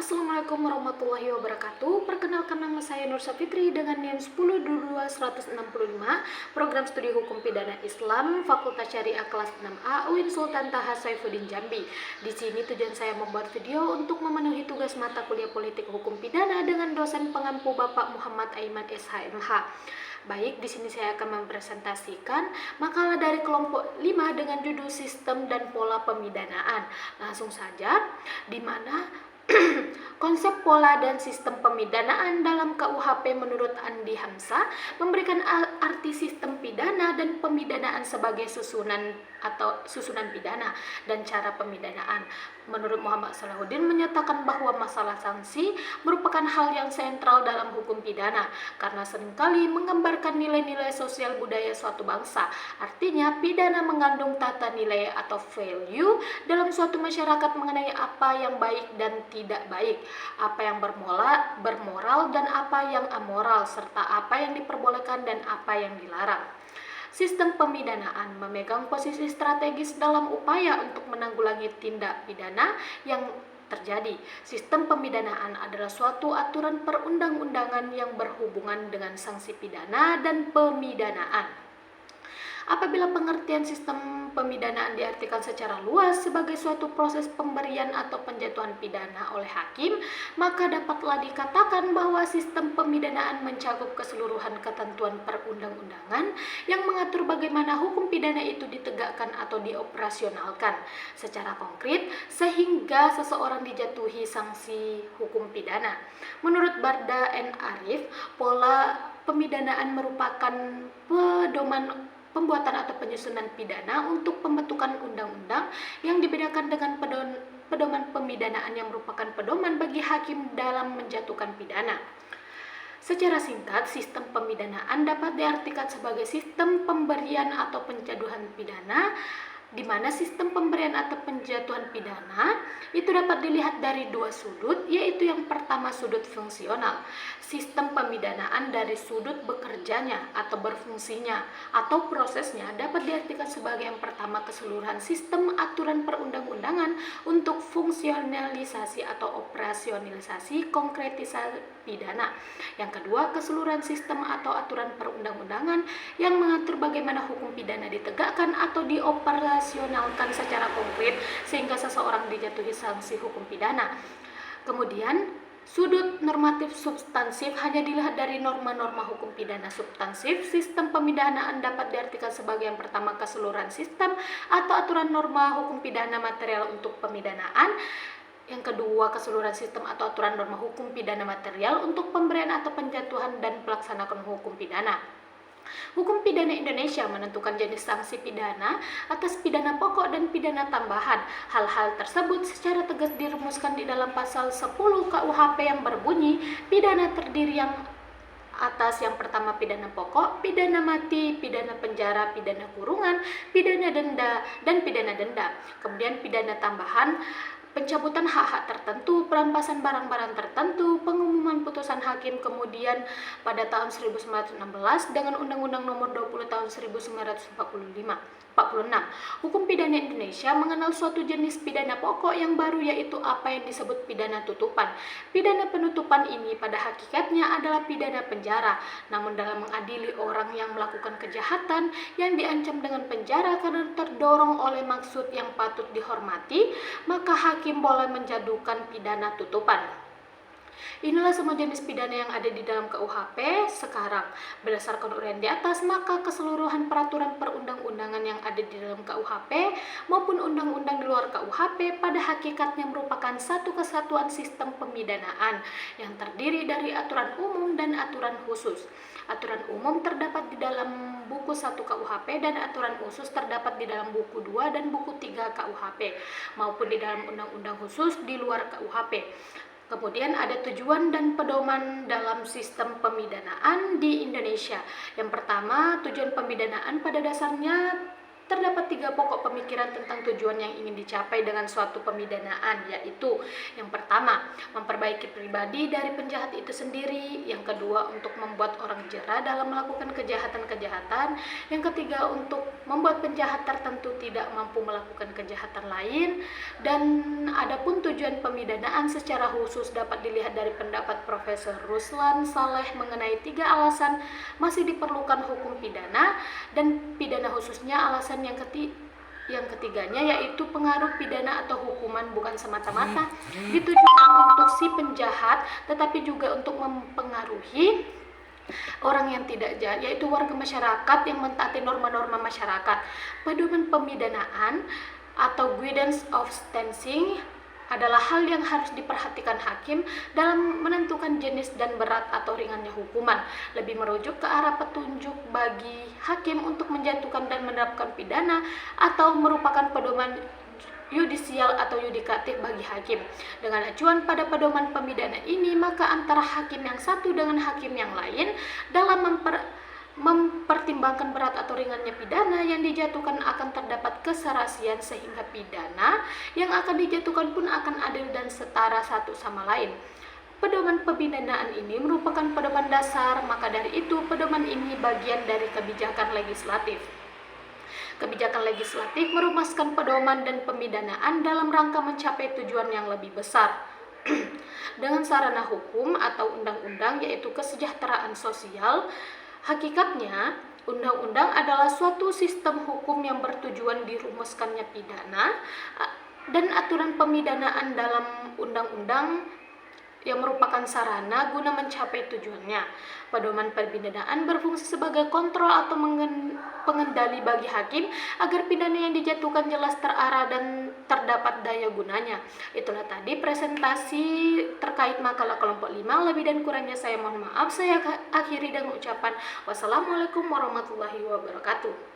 Assalamualaikum warahmatullahi wabarakatuh. Perkenalkan, nama saya Nur Safitri dengan NIM 1022-165, Program Studi Hukum Pidana Islam, Fakultas Syariah kelas 6A, UIN Sultan Taha Saifuddin Jambi. Di sini tujuan saya membuat video untuk memenuhi tugas mata kuliah Politik Hukum Pidana dengan dosen pengampu Bapak Muhammad Aiman SHMH. Baik, di sini saya akan mempresentasikan makalah dari kelompok 5 dengan judul Sistem dan Pola Pemidanaan. Langsung saja, di mana konsep pola dan sistem pemidanaan dalam KUHP menurut Andi Hamzah memberikan arti sistem pidana dan pemidanaan sebagai susunan pidana dan cara pemidanaan. Menurut Muhammad Salahuddin menyatakan bahwa masalah sanksi merupakan hal yang sentral dalam hukum pidana karena seringkali menggambarkan nilai-nilai sosial budaya suatu bangsa. Artinya, pidana mengandung tata nilai atau value dalam suatu masyarakat mengenai apa yang baik dan tidak baik, apa yang bermoral dan apa yang amoral, serta apa yang diperbolehkan dan apa yang dilarang. Sistem pemidanaan memegang posisi strategis dalam upaya untuk menanggulangi tindak pidana yang terjadi. Sistem pemidanaan adalah suatu aturan perundang-undangan yang berhubungan dengan sanksi pidana dan pemidanaan. Apabila pengertian sistem pemidanaan diartikan secara luas sebagai suatu proses pemberian atau penjatuhan pidana oleh hakim, maka dapatlah dikatakan bahwa sistem pemidanaan mencakup keseluruhan ketentuan perundang-undangan yang mengatur bagaimana hukum pidana itu ditegakkan atau dioperasionalkan secara konkret sehingga seseorang dijatuhi sanksi hukum pidana. Menurut Barda N. Arif, pola pemidanaan merupakan pedoman pembuatan atau penyusunan pidana untuk pembentukan undang-undang yang dibedakan dengan pedoman pemidanaan yang merupakan pedoman bagi hakim dalam menjatuhkan pidana. Secara singkat, sistem pemidanaan dapat diartikan sebagai sistem pemberian atau penjatuhan pidana, di mana sistem pemberian atau penjatuhan pidana itu dapat dilihat dari dua sudut, yaitu yang pertama sudut fungsional. Sistem pemidanaan dari sudut bekerjanya atau berfungsinya atau prosesnya dapat diartikan sebagai yang pertama keseluruhan sistem aturan perundang-undangan untuk fungsionalisasi atau operasionalisasi konkretisasi pidana. Yang kedua, keseluruhan sistem atau aturan perundang-undangan yang mengatur bagaimana hukum pidana ditegakkan atau dioperasionalkan secara konkret sehingga seseorang dijatuhi sanksi hukum pidana. Kemudian, sudut normatif substansif hanya dilihat dari norma-norma hukum pidana substansif. Sistem pemidanaan dapat diartikan sebagai yang pertama keseluruhan sistem atau aturan norma hukum pidana material untuk pemidanaan. Yang kedua, keseluruhan sistem atau aturan norma hukum pidana material untuk pemberian atau penjatuhan dan pelaksanaan hukum pidana. Hukum pidana Indonesia menentukan jenis sanksi pidana atas pidana pokok dan pidana tambahan. Hal-hal tersebut secara tegas dirumuskan di dalam pasal 10 KUHP yang berbunyi, pidana terdiri yang atas yang pertama pidana pokok, pidana mati, pidana penjara, pidana kurungan, pidana denda, dan pidana denda. Kemudian pidana tambahan, pencabutan hak-hak tertentu, perampasan barang-barang tertentu, pengumuman putusan hakim. Kemudian pada tahun 1916 dengan Undang-Undang Nomor 20 tahun 1946, hukum pidana Indonesia mengenal suatu jenis pidana pokok yang baru, yaitu apa yang disebut pidana tutupan. Pidana penutupan ini pada hakikatnya adalah pidana penjara, namun dalam mengadili orang yang melakukan kejahatan yang diancam dengan penjara karena terdorong oleh maksud yang patut dihormati, maka hakim boleh menjatuhkan pidana tutupan. Inilah semua jenis pidana yang ada di dalam KUHP sekarang. Berdasarkan uraian di atas, maka keseluruhan peraturan perundang-undangan yang ada di dalam KUHP maupun undang-undang di luar KUHP pada hakikatnya merupakan satu kesatuan sistem pemidanaan yang terdiri dari aturan umum dan aturan khusus. Aturan umum terdapat di dalam buku 1 KUHP dan aturan khusus terdapat di dalam buku 2 dan buku 3 KUHP maupun di dalam undang-undang khusus di luar KUHP. Kemudian ada tujuan dan pedoman dalam sistem pemidanaan di Indonesia. Yang pertama, tujuan pemidanaan pada dasarnya terdapat 3 pokok pemikiran tentang tujuan yang ingin dicapai dengan suatu pemidanaan, yaitu yang pertama, memperbaiki memperbaiki pribadi dari penjahat itu sendiri. Yang kedua, untuk membuat orang jera dalam melakukan kejahatan-kejahatan. Yang ketiga, untuk membuat penjahat tertentu tidak mampu melakukan kejahatan lain. Dan adapun tujuan pemidanaan secara khusus dapat dilihat dari pendapat Profesor Ruslan Saleh mengenai 3 alasan masih diperlukan hukum pidana, dan pidana khususnya alasan yang ketiganya yaitu pengaruh pidana atau hukuman bukan semata-mata ditujukan untuk si penjahat, tetapi juga untuk mempengaruhi orang yang tidak jahat, yaitu warga masyarakat yang mentaati norma-norma masyarakat. Pedoman pemidanaan atau guidance of sentencing adalah hal yang harus diperhatikan hakim dalam menentukan jenis dan berat atau ringannya hukuman, lebih merujuk ke arah petunjuk bagi hakim untuk menjatuhkan dan menerapkan pidana atau merupakan pedoman yudisial atau yudikatif bagi hakim. Dengan acuan pada pedoman pemidana ini, maka antara hakim yang satu dengan hakim yang lain dalam mempertimbangkan berat atau ringannya pidana yang dijatuhkan akan terdapat keserasian, sehingga pidana yang akan dijatuhkan pun akan adil dan setara satu sama lain. Pedoman pemidanaan ini merupakan pedoman dasar, maka dari itu pedoman ini bagian dari kebijakan legislatif. Kebijakan legislatif merumuskan pedoman dan pemidanaan dalam rangka mencapai tujuan yang lebih besar dengan sarana hukum atau undang-undang, yaitu kesejahteraan sosial. Hakikatnya, undang-undang adalah suatu sistem hukum yang bertujuan dirumuskannya pidana dan aturan pemidanaan dalam undang-undang yang merupakan sarana guna mencapai tujuannya. Pedoman pemidanaan berfungsi sebagai kontrol atau pengendali bagi hakim agar pidana yang dijatuhkan jelas terarah dan terdapat daya gunanya. Itulah tadi presentasi terkait makalah kelompok 5. Lebih dan kurangnya saya mohon maaf. Saya akhiri dengan ucapan wassalamualaikum warahmatullahi wabarakatuh.